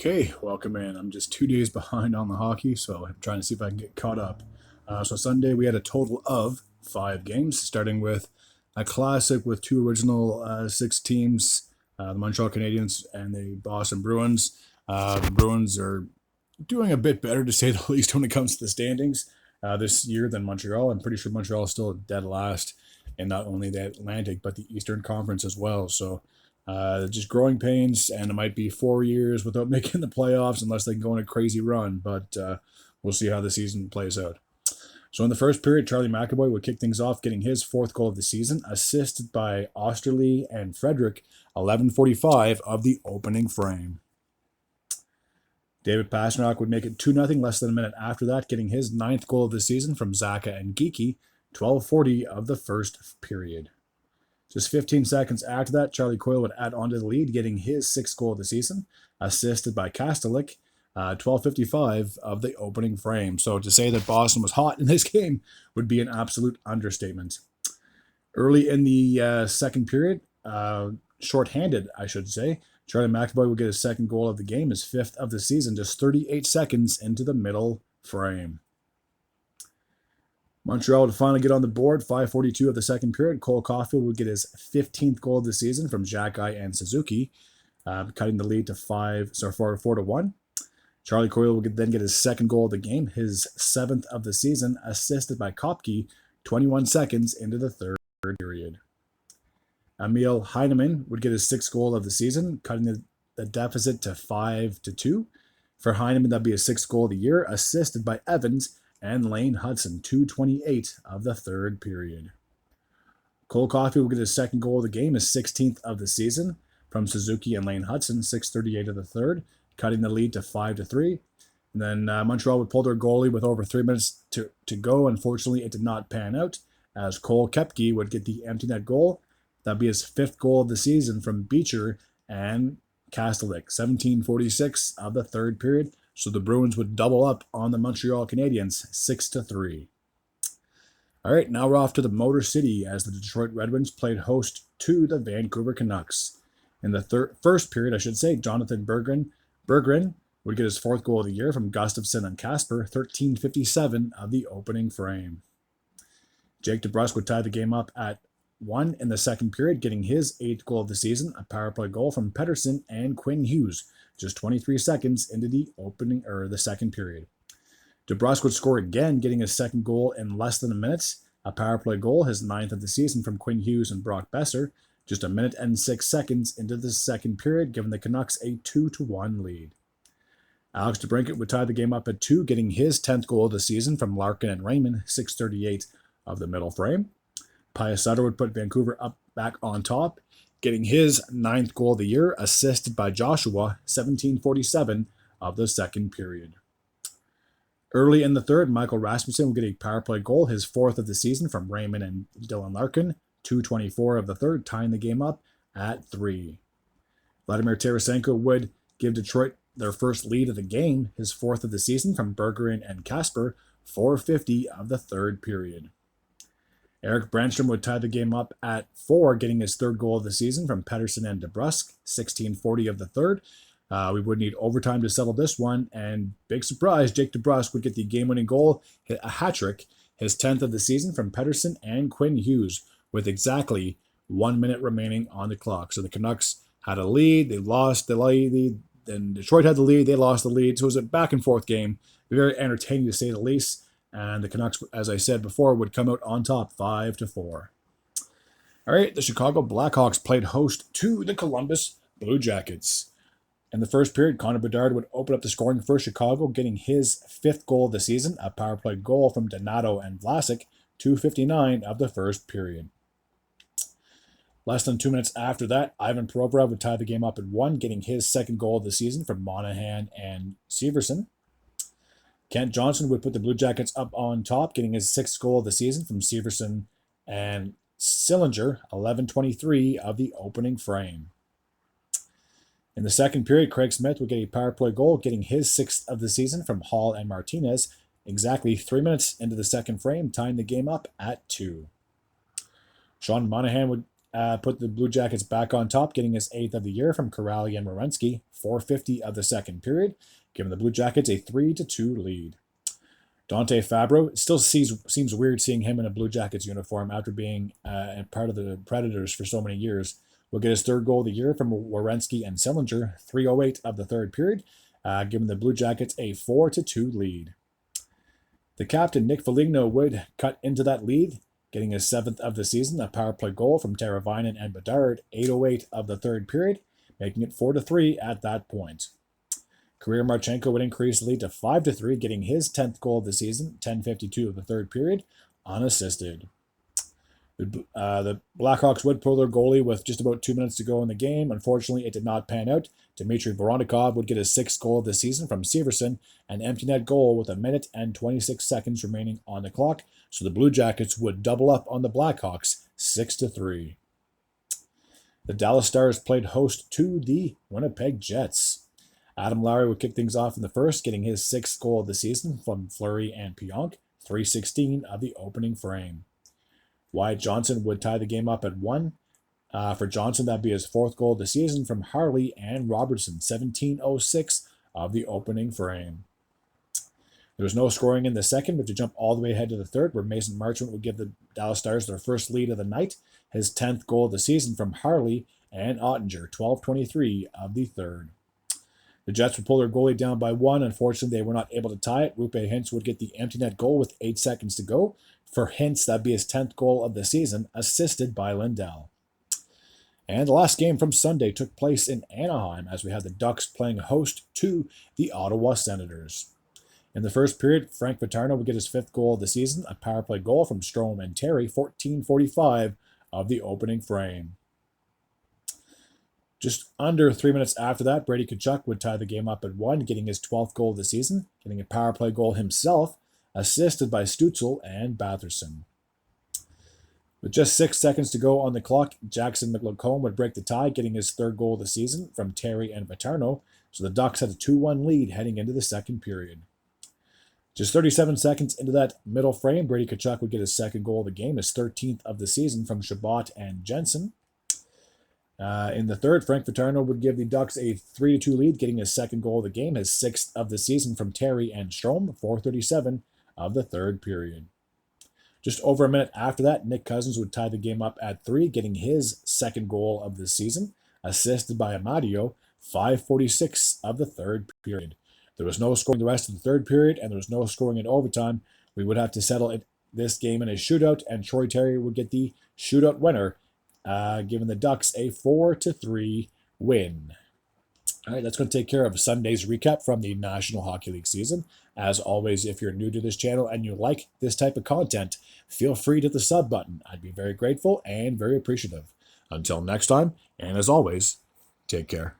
Okay, welcome in. I'm just 2 days behind on the hockey, so I'm trying to see if I can get caught up. So Sunday we had a total of 5 games, starting with a classic with two original six teams, the Montreal Canadiens and the Boston Bruins. The Bruins are doing a bit better, to say the least, when it comes to the standings this year than Montreal. I'm pretty sure Montreal is still dead last in not only the Atlantic but the Eastern Conference as well. So just growing pains, and it might be 4 years without making the playoffs unless they can go on a crazy run. But we'll see how the season plays out. So in the first period, Charlie McAvoy would kick things off, getting his fourth goal of the season, assisted by Osterley and Frederick, 11:45 of the opening frame. David Pastrnak would make it 2-0 less than a minute after that, getting his ninth goal of the season from Zaka and Geeky, 12:40 of the first period. Just 15 seconds after that, Charlie Coyle would add on to the lead, getting his sixth goal of the season, assisted by Kastelik, 12:55 of the opening frame. So to say that Boston was hot in this game would be an absolute understatement. Early in the second period, shorthanded, I should say, Charlie McAvoy would get his second goal of the game, his fifth of the season, just 38 seconds into the middle frame. Montreal would finally get on the board, 5:42 of the second period. Cole Caulfield would get his 15th goal of the season from Xhekaj and Suzuki, cutting the lead to 4-1. Charlie Coyle would then get his second goal of the game, his seventh of the season, assisted by Kopke, 21 seconds into the third period. Emil Heineman would get his sixth goal of the season, cutting the deficit to 5-2. For Heineman, that'd be his sixth goal of the year, assisted by Evans and Lane Hudson, 2:28 of the third period. Cole Caulfield will get his second goal of the game, his 16th of the season, from Suzuki and Lane Hudson, 6:38 of the third, cutting the lead to 5-3. And then Montreal would pull their goalie with over 3 minutes to go. Unfortunately, it did not pan out, as Cole Koepke would get the empty net goal. That'd be his fifth goal of the season from Beecher and Kastelik, 17:46 of the third period. So the Bruins would double up on the Montreal Canadiens, 6-3. All right, now we're off to the Motor City as the Detroit Red Wings played host to the Vancouver Canucks. In the first period, Jonathan Berggren would get his fourth goal of the year from Gustafsson and Kasper, 13:57 of the opening frame. Jake DeBrusk would tie the game up at 1 in the second period, getting his eighth goal of the season, a power play goal from Pettersson and Quinn Hughes, just 23 seconds into the second period. DeBrusk would score again, getting his second goal in less than a minute, a power play goal, his ninth of the season from Quinn Hughes and Brock Besser, just a minute and 6 seconds into the second period, giving the Canucks a 2-1 lead. Alex DeBrincat would tie the game up at 2, getting his 10th goal of the season from Larkin and Raymond, 6:38 of the middle frame. Pius Sutter would put Vancouver back on top, getting his ninth goal of the year, assisted by Joshua, 17:47 of the second period. Early in the third, Michael Rasmussen would get a power play goal, his fourth of the season from Raymond and Dylan Larkin, 2:24 of the third, tying the game up at 3. Vladimir Tarasenko would give Detroit their first lead of the game, his fourth of the season from Berggren and Kasper, 4:50 of the third period. Eric Brandstrom would tie the game up at 4, getting his third goal of the season from Pettersson and DeBrusk, 16:40 of the third. We would need overtime to settle this one, and big surprise, Jake DeBrusk would get the game-winning goal, a hat trick, his 10th of the season from Pettersson and Quinn Hughes, with exactly 1 minute remaining on the clock. So the Canucks had a lead, they lost the lead, then Detroit had the lead, they lost the lead. So it was a back-and-forth game, very entertaining to say the least. And the Canucks, as I said before, would come out on top 5-4. All right, the Chicago Blackhawks played host to the Columbus Blue Jackets. In the first period, Connor Bedard would open up the scoring for Chicago, getting his fifth goal of the season, a power play goal from Donato and Vlasic, 2:59 of the first period. Less than 2 minutes after that, Ivan Provorov would tie the game up at 1, getting his second goal of the season from Monahan and Severson. Kent Johnson would put the Blue Jackets up on top, getting his sixth goal of the season from Severson and Sillinger, 11:23 of the opening frame. In the second period, Craig Smith would get a power play goal, getting his sixth of the season from Hall and Martinez, exactly 3 minutes into the second frame, tying the game up at 2. Sean Monahan would put the Blue Jackets back on top, getting his 8th of the year from Kuraly and Werenski, 4:50 of the second period, giving the Blue Jackets a 3-2 lead. Dante Fabro still seems weird seeing him in a Blue Jackets uniform after being part of the Predators for so many years. Will get his 3rd goal of the year from Werenski and Sillinger, 3:08 of the 3rd period, giving the Blue Jackets a 4-2 lead. The captain, Nick Foligno, would cut into that lead, getting his 7th of the season, a power play goal from Teravainen and Bedard, 8:08 of the 3rd period, making it 4-3 at that point. Kirill Marchenko would increase the lead to 5-3, getting his 10th goal of the season, 10:52 of the 3rd period, unassisted. The Blackhawks would pull their goalie with just about 2 minutes to go in the game. Unfortunately, it did not pan out. Dmitry Voronikov would get his 6th goal of the season from Severson, an empty net goal with 1 minute and 26 seconds remaining on the clock, so the Blue Jackets would double up on the Blackhawks 6-3. The Dallas Stars played host to the Winnipeg Jets. Adam Lowry would kick things off in the first, getting his 6th goal of the season from Fleury and Pionk, 3:16 of the opening frame. Wyatt Johnson would tie the game up at 1. For Johnson, that'd be his 4th goal of the season from Harley and Robertson, 17:06 of the opening frame. There was no scoring in the second, but to jump all the way ahead to the third, where Mason Marchment would give the Dallas Stars their first lead of the night, his 10th goal of the season from Harley and Ottinger, 12:23 of the third. The Jets would pull their goalie down by 1. Unfortunately, they were not able to tie it. Rupe Hintz would get the empty net goal with 8 seconds to go. For Hintz, that'd be his 10th goal of the season, assisted by Lindell. And the last game from Sunday took place in Anaheim as we had the Ducks playing host to the Ottawa Senators. In the first period, Frank Vatrano would get his 5th goal of the season, a power play goal from Strome and Terry, 14:45 of the opening frame. Just under 3 minutes after that, Brady Tkachuk would tie the game up at 1, getting his 12th goal of the season, getting a power play goal himself, assisted by Stützle and Batherson. With just 6 seconds to go on the clock, Jackson McLacombe would break the tie, getting his 3rd goal of the season from Terry and Vatrano, so the Ducks had a 2-1 lead heading into the second period. Just 37 seconds into that middle frame, Brady Tkachuk would get his 2nd goal of the game, his 13th of the season from Chabot and Jensen. In the third, Frank Vatrano would give the Ducks a 3-2 lead, getting his 2nd goal of the game, his 6th of the season from Terry and Strome, 4:37 of the third period. Just over a minute after that, Nick Cousins would tie the game up at 3, getting his 2nd goal of the season, assisted by Amadio, 5:46 of the third period. There was no scoring the rest of the third period, and there was no scoring in overtime. We would have to settle this game in a shootout, and Troy Terry would get the shootout winner, giving the Ducks a 4-3 win. All right, that's going to take care of Sunday's recap from the National Hockey League season. As always, if you're new to this channel and you like this type of content, feel free to hit the sub button. I'd be very grateful and very appreciative. Until next time, and as always, take care.